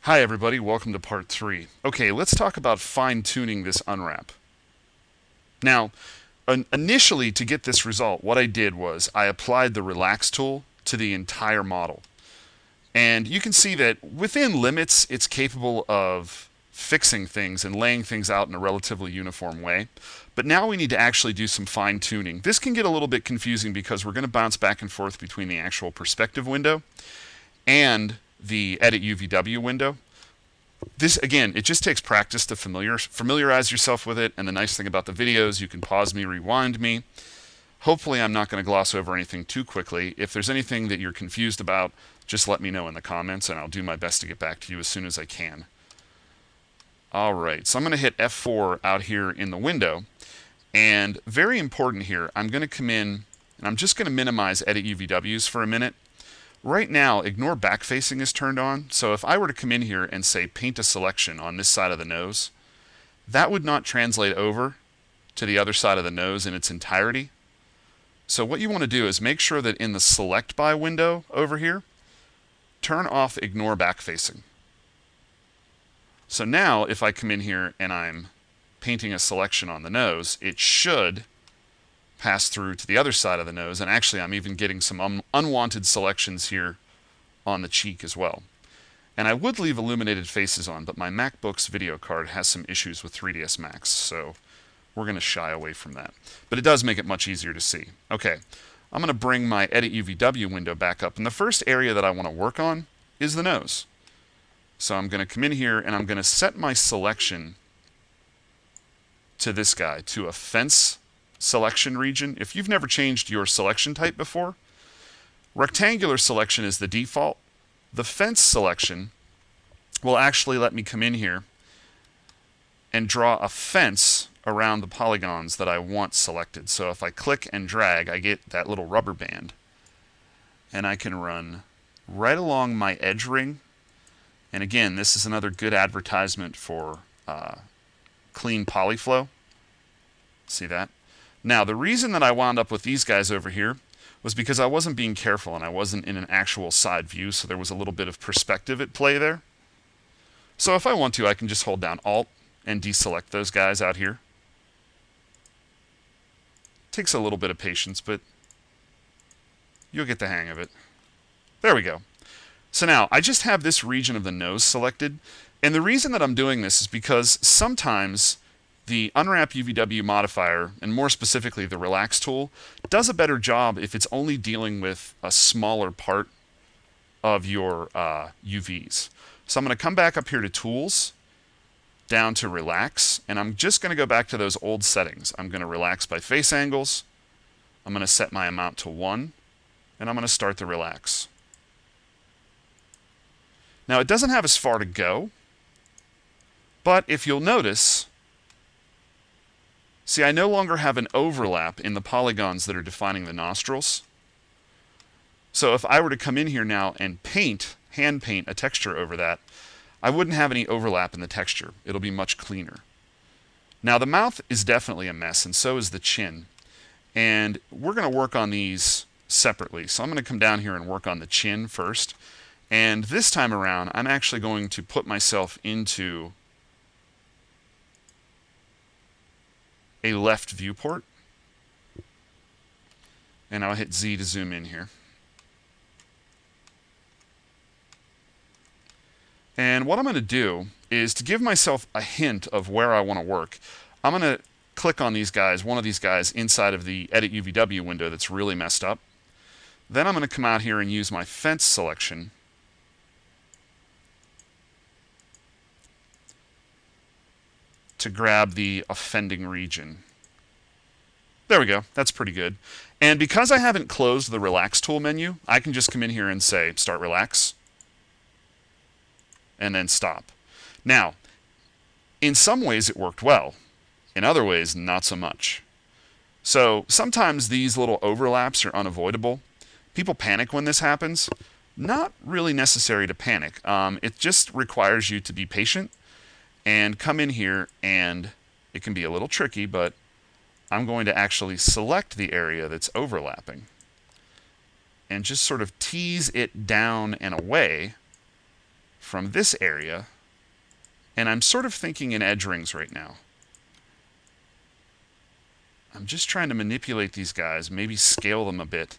Hi everybody, welcome to part 3. Okay, let's talk about fine-tuning this unwrap. Now, initially to get this result, what I did was I applied the relax tool to the entire model. And you can see that within limits, it's capable of fixing things and laying things out in a relatively uniform way. But now we need to actually do some fine-tuning. This can get a little bit confusing because we're going to bounce back and forth between the actual perspective window and the Edit UVW window. This, again, it just takes practice to familiarize yourself with it, and the nice thing about the videos, you can pause me, rewind me. Hopefully I'm not going to gloss over anything too quickly. If there's anything that you're confused about, just let me know in the comments, and I'll do my best to get back to you as soon as I can. Alright, so I'm going to hit F4 out here in the window, and very important here, I'm going to come in, and I'm just going to minimize Edit UVWs for a minute. Right now, ignore backfacing is turned on, so if I were to come in here and say paint a selection on this side of the nose, that would not translate over to the other side of the nose in its entirety. So what you want to do is make sure that in the select by window over here, turn off ignore backfacing. So now if I come in here and I'm painting a selection on the nose, it should pass through to the other side of the nose, and actually I'm even getting some unwanted selections here on the cheek as well. And I would leave illuminated faces on, but my MacBook's video card has some issues with 3ds Max, so we're going to shy away from that. But it does make it much easier to see. Okay, I'm going to bring my Edit UVW window back up, and the first area that I want to work on is the nose. So I'm going to come in here and I'm going to set my selection to this guy, to a fence selection region. If you've never changed your selection type before, rectangular selection is the default. The fence selection will actually let me come in here and draw a fence around the polygons that I want selected. So if I click and drag, I get that little rubber band, and I can run right along my edge ring. And again, this is another good advertisement for clean polyflow. See that? Now, the reason that I wound up with these guys over here was because I wasn't being careful and I wasn't in an actual side view, so there was a little bit of perspective at play there. So if I want to, I can just hold down Alt and deselect those guys out here. Takes a little bit of patience, but you'll get the hang of it. There we go. So now, I just have this region of the nose selected, and the reason that I'm doing this is because sometimes the Unwrap UVW Modifier, and more specifically the Relax tool, does a better job if it's only dealing with a smaller part of your UVs. So I'm going to come back up here to Tools, down to Relax, and I'm just going to go back to those old settings. I'm going to relax by face angles, I'm going to set my amount to 1, and I'm going to start the relax. Now it doesn't have as far to go, but if you'll notice, see, I no longer have an overlap in the polygons that are defining the nostrils. So if I were to come in here now and hand paint a texture over that, I wouldn't have any overlap in the texture. It'll be much cleaner. Now the mouth is definitely a mess, and so is the chin. And we're going to work on these separately. So I'm going to come down here and work on the chin first. And this time around, I'm actually going to put myself into a left viewport, and I'll hit Z to zoom in here. And what I'm going to do is, to give myself a hint of where I want to work, I'm going to click on these guys, one of these guys inside of the Edit UVW window that's really messed up. Then I'm going to come out here and use my fence selection to grab the offending region. There we go. That's pretty good. And because I haven't closed the Relax tool menu, I can just come in here and say Start Relax, and then stop. Now, in some ways it worked well. In other ways, not so much. So sometimes these little overlaps are unavoidable. People panic when this happens. Not really necessary to panic. It just requires you to be patient and come in here, and it can be a little tricky, but I'm going to actually select the area that's overlapping and just sort of tease it down and away from this area, and I'm sort of thinking in edge rings right now. I'm just trying to manipulate these guys, maybe scale them a bit,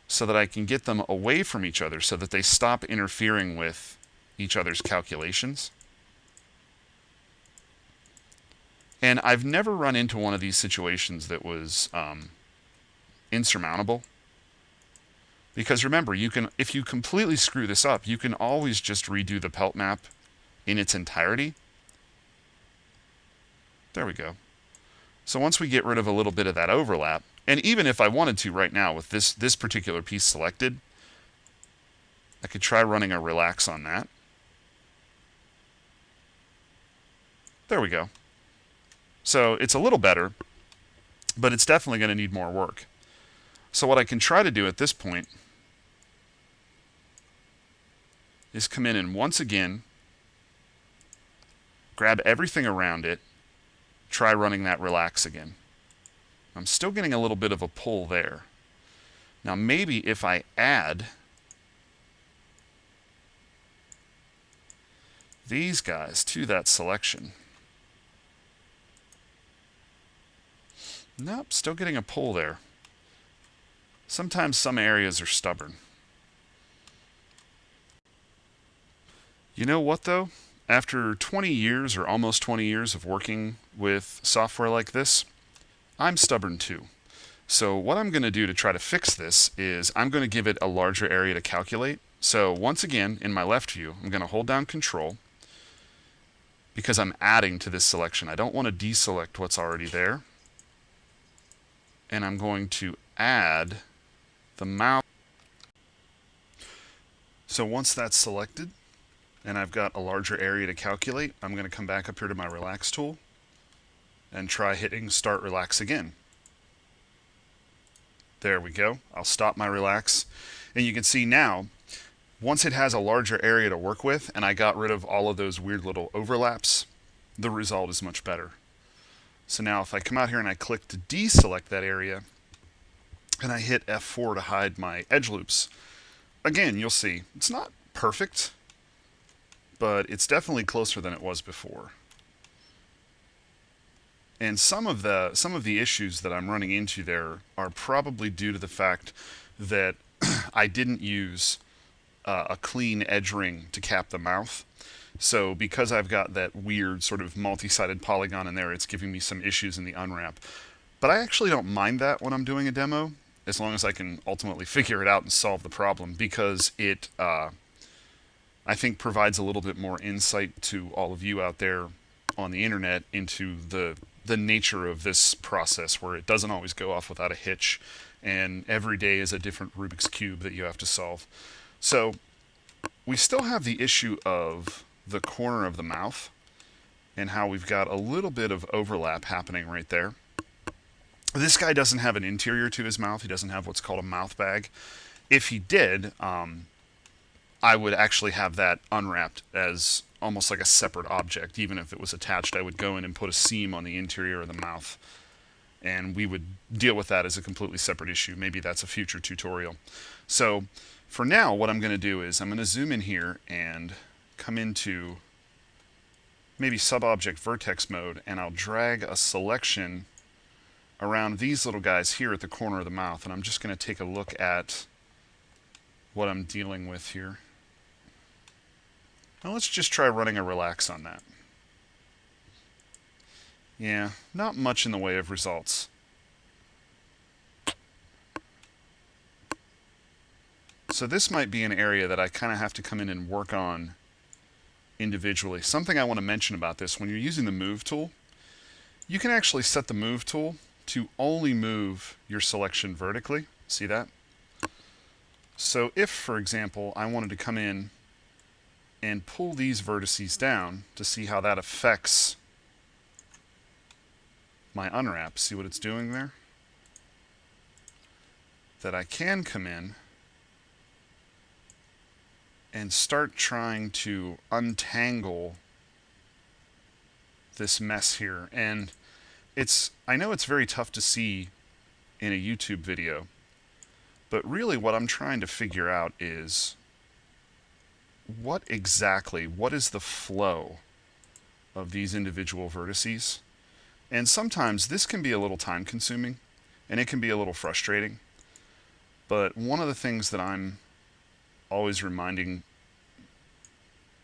so that I can get them away from each other so that they stop interfering with each other's calculations. And I've never run into one of these situations that was insurmountable. Because remember, if you completely screw this up, you can always just redo the pelt map in its entirety. There we go. So once we get rid of a little bit of that overlap, and even if I wanted to right now with this particular piece selected, I could try running a relax on that. There we go. So it's a little better, but it's definitely going to need more work. So what I can try to do at this point is come in and once again grab everything around it, try running that relax again. I'm still getting a little bit of a pull there. Now maybe if I add these guys to that selection. Nope, still getting a pull there. Sometimes some areas are stubborn. You know what though? After 20 years or almost 20 years of working with software like this, I'm stubborn too. So what I'm going to do to try to fix this is I'm going to give it a larger area to calculate. So once again, in my left view, I'm going to hold down Control because I'm adding to this selection. I don't want to deselect what's already there. And I'm going to add the mouth. So once that's selected and I've got a larger area to calculate, I'm going to come back up here to my relax tool and try hitting start relax again. There we go. I'll stop my relax. And you can see now, once it has a larger area to work with and I got rid of all of those weird little overlaps, the result is much better. So now if I come out here and I click to deselect that area and I hit F4 to hide my edge loops, again, you'll see it's not perfect, but it's definitely closer than it was before. And some of the issues that I'm running into there are probably due to the fact that I didn't use a clean edge ring to cap the mouth. So because I've got that weird sort of multi-sided polygon in there, it's giving me some issues in the unwrap. But I actually don't mind that when I'm doing a demo, as long as I can ultimately figure it out and solve the problem, because it, I think, provides a little bit more insight to all of you out there on the internet into the nature of this process, where it doesn't always go off without a hitch, and every day is a different Rubik's Cube that you have to solve. So we still have the issue of the corner of the mouth and how we've got a little bit of overlap happening right there. This guy doesn't have an interior to his mouth. He doesn't have what's called a mouth bag. If he did, I would actually have that unwrapped as almost like a separate object. Even if it was attached, I would go in and put a seam on the interior of the mouth, and we would deal with that as a completely separate issue. Maybe that's a future tutorial. So for now, what I'm going to do is I'm going to zoom in here and come into maybe sub-object vertex mode, and I'll drag a selection around these little guys here at the corner of the mouth, and I'm just going to take a look at what I'm dealing with here. Now let's just try running a relax on that. Yeah, not much in the way of results. So this might be an area that I kind of have to come in and work on individually. Something I want to mention about this, when you're using the move tool, you can actually set the move tool to only move your selection vertically. See that? So if, for example, I wanted to come in and pull these vertices down to see how that affects my unwrap, see what it's doing there? That I can come in and start trying to untangle this mess here. And I know it's very tough to see in a YouTube video, but really what I'm trying to figure out is what is the flow of these individual vertices. And sometimes this can be a little time consuming and it can be a little frustrating. But one of the things that I'm always reminding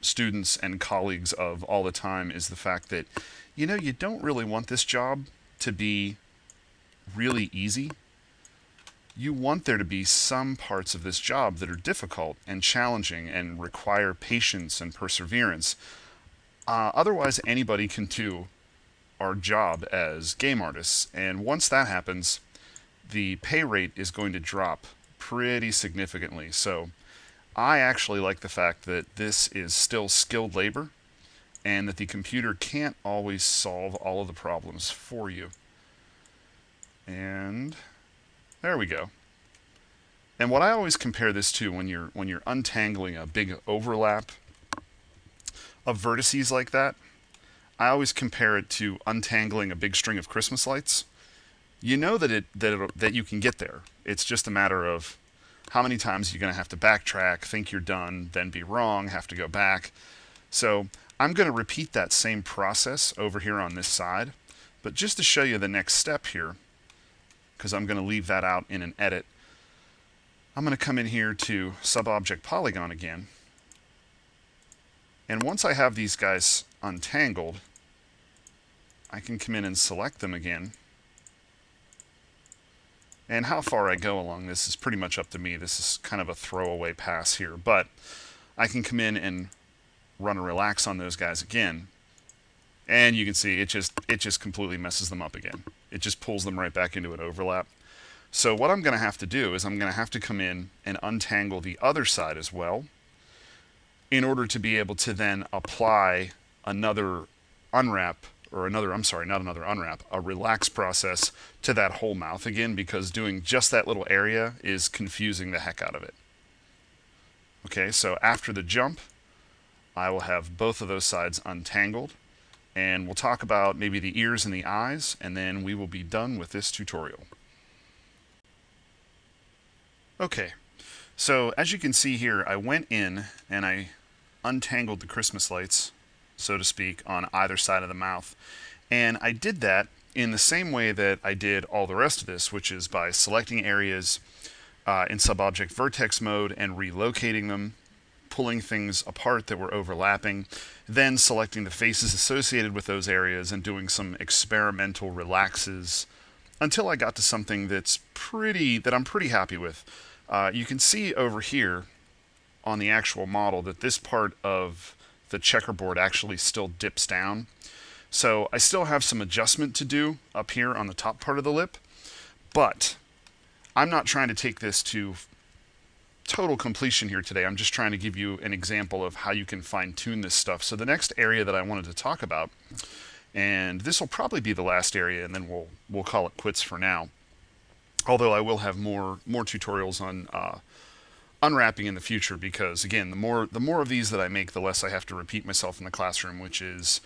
students and colleagues of all the time is the fact that, you don't really want this job to be really easy. You want there to be some parts of this job that are difficult and challenging and require patience and perseverance. Otherwise, anybody can do our job as game artists. And once that happens, the pay rate is going to drop pretty significantly. So I actually like the fact that this is still skilled labor and that the computer can't always solve all of the problems for you. And there we go. And what I always compare this to when you're untangling a big overlap of vertices like that, I always compare it to untangling a big string of Christmas lights. You know that you can get there. It's just a matter of how many times you're going to have to backtrack, think you're done, then be wrong, have to go back. So I'm going to repeat that same process over here on this side. But just to show you the next step here, because I'm going to leave that out in an edit, I'm going to come in here to subobject polygon again. And once I have these guys untangled, I can come in and select them again. And how far I go along this is pretty much up to me. This is kind of a throwaway pass here, but I can come in and run a relax on those guys again. And you can see it just completely messes them up again. It just pulls them right back into an overlap. So what I'm going to have to do is I'm going to have to come in and untangle the other side as well in order to be able to then apply another unwrap, or another, I'm sorry, not another unwrap, a relax process to that whole mouth again, because doing just that little area is confusing the heck out of it. Okay, so after the jump, I will have both of those sides untangled, and we'll talk about maybe the ears and the eyes, and then we will be done with this tutorial. Okay, so as you can see here, I went in and I untangled the Christmas lights, so to speak, on either side of the mouth. And I did that in the same way that I did all the rest of this, which is by selecting areas in subobject vertex mode and relocating them, pulling things apart that were overlapping, then selecting the faces associated with those areas and doing some experimental relaxes until I got to something that I'm pretty happy with. You can see over here on the actual model that this part of the checkerboard actually still dips down. So I still have some adjustment to do up here on the top part of the lip, but I'm not trying to take this to total completion here today. I'm just trying to give you an example of how you can fine-tune this stuff. So the next area that I wanted to talk about, and this will probably be the last area, and then we'll call it quits for now. Although I will have more tutorials on unwrapping in the future, because again, the more of these that I make, the less I have to repeat myself in the classroom, which is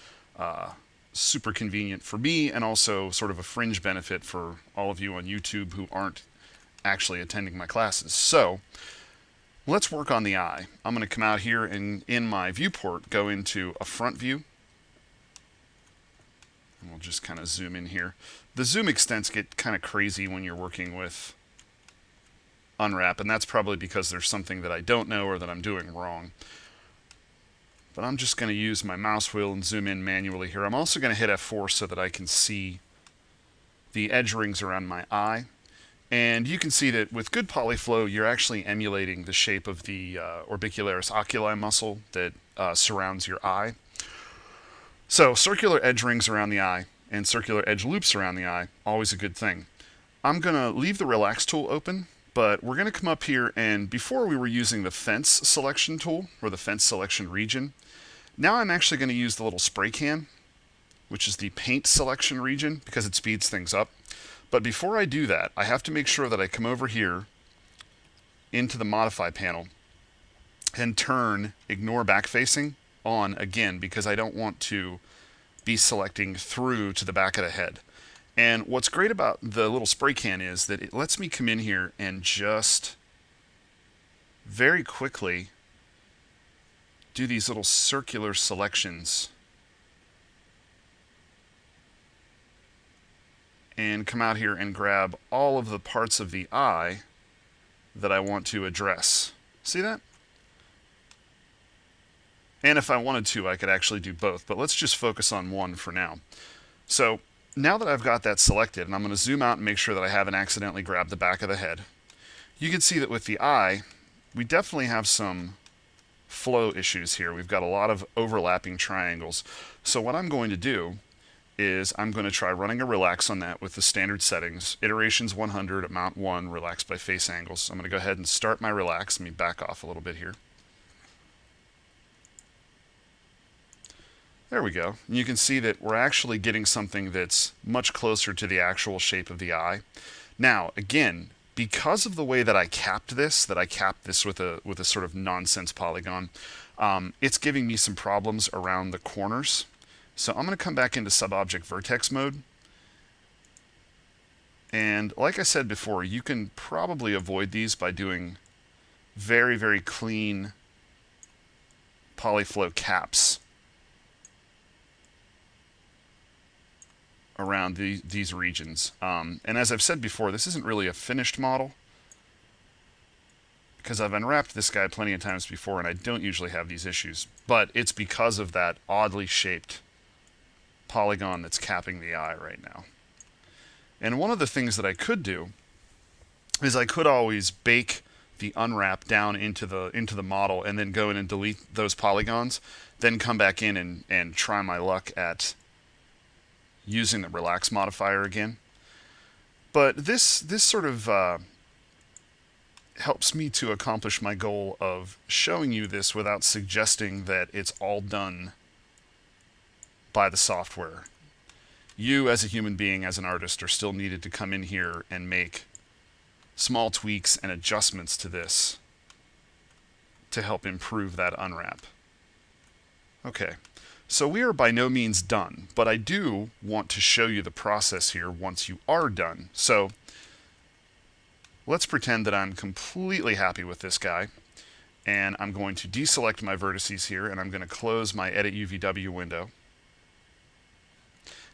super convenient for me and also sort of a fringe benefit for all of you on YouTube who aren't actually attending my classes. So let's work on the eye. I'm going to come out here and in my viewport go into a front view. And we'll just kind of zoom in here. The zoom extents get kind of crazy when you're working with unwrap, and that's probably because there's something that I don't know or that I'm doing wrong. But I'm just going to use my mouse wheel and zoom in manually here. I'm also going to hit F4 so that I can see the edge rings around my eye. And you can see that with good polyflow, you're actually emulating the shape of the orbicularis oculi muscle that surrounds your eye. So circular edge rings around the eye and circular edge loops around the eye, always a good thing. I'm going to leave the relax tool open, but we're going to come up here, and before we were using the fence selection tool, or the fence selection region. Now I'm actually going to use the little spray can, which is the paint selection region, because it speeds things up. But before I do that, I have to make sure that I come over here into the modify panel and turn ignore backfacing on again, because I don't want to be selecting through to the back of the head. And what's great about the little spray can is that it lets me come in here and just very quickly do these little circular selections and come out here and grab all of the parts of the eye that I want to address. See that? And if I wanted to, I could actually do both, but let's just focus on one for now. So now that I've got that selected, and I'm going to zoom out and make sure that I haven't accidentally grabbed the back of the head, you can see that with the eye, we definitely have some flow issues here. We've got a lot of overlapping triangles. So what I'm going to do is I'm going to try running a relax on that with the standard settings. Iterations 100 at mount 1, relax by face angles. So I'm going to go ahead and start my relax. Let me back off a little bit here. There we go. And you can see that we're actually getting something that's much closer to the actual shape of the eye. Now, again, because of the way that I capped this with a sort of nonsense polygon, it's giving me some problems around the corners. So I'm going to come back into subobject vertex mode. And like I said before, you can probably avoid these by doing very, very clean polyflow caps around these regions. And as I've said before, this isn't really a finished model because I've unwrapped this guy plenty of times before and I don't usually have these issues. But it's because of that oddly shaped polygon that's capping the eye right now. And one of the things that I could do is I could always bake the unwrap down into the model and then go in and delete those polygons, then come back in and try my luck at using the relax modifier again. But this sort of helps me to accomplish my goal of showing you this without suggesting that it's all done by the software. You as a human being, as an artist, are still needed to come in here and make small tweaks and adjustments to this to help improve that unwrap. Okay. So we are by no means done, but I do want to show you the process here once you are done. So let's pretend that I'm completely happy with this guy, and I'm going to deselect my vertices here, and I'm going to close my Edit UVW window.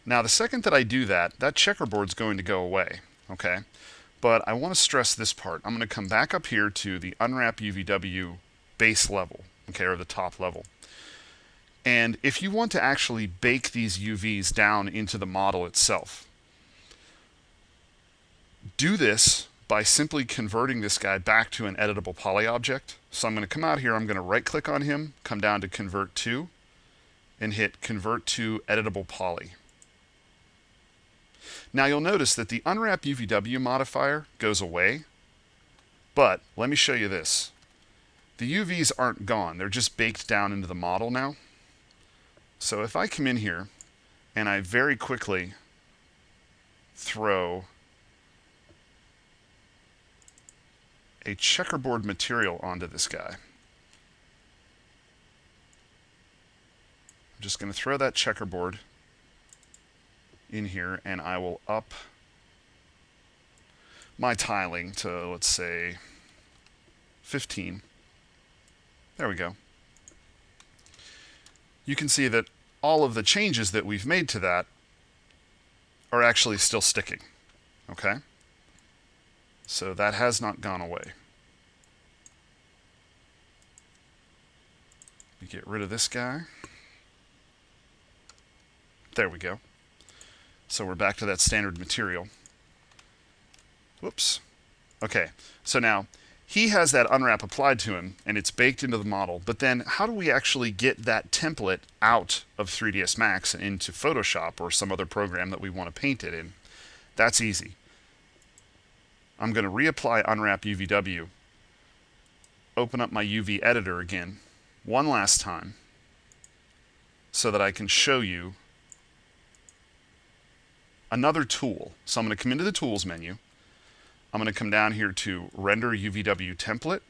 Now the second that I do that, that checkerboard's going to go away, okay? But I want to stress this part. I'm going to come back up here to the Unwrap UVW base level, okay, or the top level. And if you want to actually bake these UVs down into the model itself, do this by simply converting this guy back to an editable poly object. So I'm going to come out here, I'm going to right click on him, come down to Convert To, and hit Convert to Editable Poly. Now you'll notice that the Unwrap UVW modifier goes away, but let me show you this. The UVs aren't gone, they're just baked down into the model now. So if I come in here and I very quickly throw a checkerboard material onto this guy, I'm just going to throw that checkerboard in here and I will up my tiling to, let's say, 15. There we go. You can see that all of the changes that we've made to that are actually still sticking, okay? So that has not gone away. We get rid of this guy. There we go. So we're back to that standard material. Whoops. Okay, so now he has that unwrap applied to him and it's baked into the model, but then how do we actually get that template out of 3ds Max and into Photoshop or some other program that we want to paint it in? That's easy. I'm going to reapply Unwrap UVW, open up my UV editor again one last time so that I can show you another tool. So I'm going to come into the Tools menu. I'm going to come down here to Render UVW Template.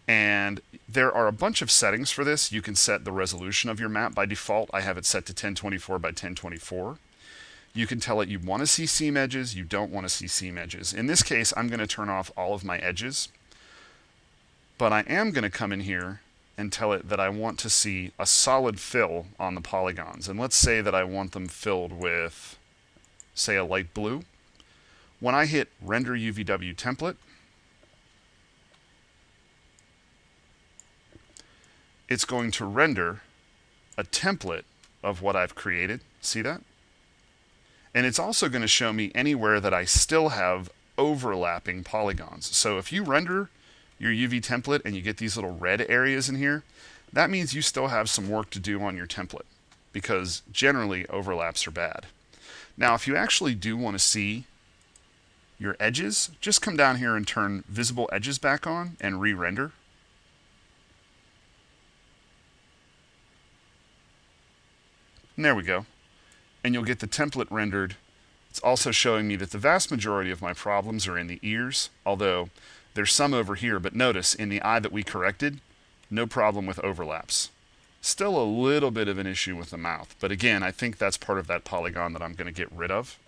And there are a bunch of settings for this. You can set the resolution of your map. By default, I have it set to 1024 by 1024. You can tell it you want to see seam edges, you don't want to see seam edges. In this case, I'm going to turn off all of my edges. but I am going to come in here and tell it that I want to see a solid fill on the polygons. And let's say that I want them filled with, say, a light blue. When I hit Render UVW Template, it's going to render a template of what I've created. See that? And it's also going to show me anywhere that I still have overlapping polygons. So if you render your UV template and you get these little red areas in here, that means you still have some work to do on your template, because generally overlaps are bad. Now, if you actually do want to see your edges, just come down here and turn visible edges back on and re-render. And there we go. And you'll get the template rendered. It's also showing me that the vast majority of my problems are in the ears, although there's some over here. But notice, in the eye that we corrected, no problem with overlaps. Still a little bit of an issue with the mouth. But again, I think that's part of that polygon that I'm going to get rid of.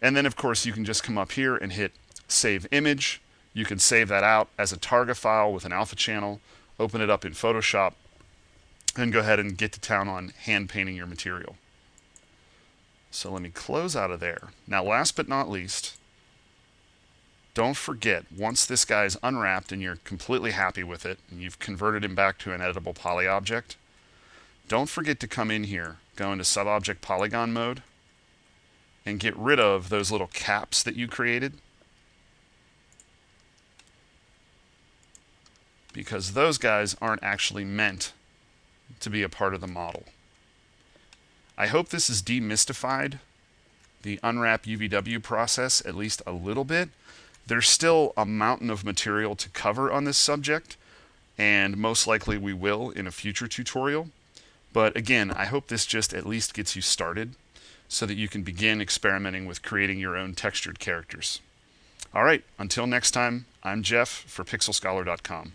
And then, of course, you can just come up here and hit Save Image. You can save that out as a target file with an alpha channel, open it up in Photoshop, and go ahead and get to town on hand painting your material. So let me close out of there. Now, last but not least, don't forget, once this guy's unwrapped and you're completely happy with it, and you've converted him back to an editable poly object, don't forget to come in here, go into Subobject Polygon Mode, and get rid of those little caps that you created, because those guys aren't actually meant to be a part of the model. I hope this has demystified the Unwrap UVW process at least a little bit. There's still a mountain of material to cover on this subject, and most likely we will in a future tutorial. But again, I hope this just at least gets you started so that you can begin experimenting with creating your own textured characters. All right, until next time, I'm Jeff for PixelScholar.com.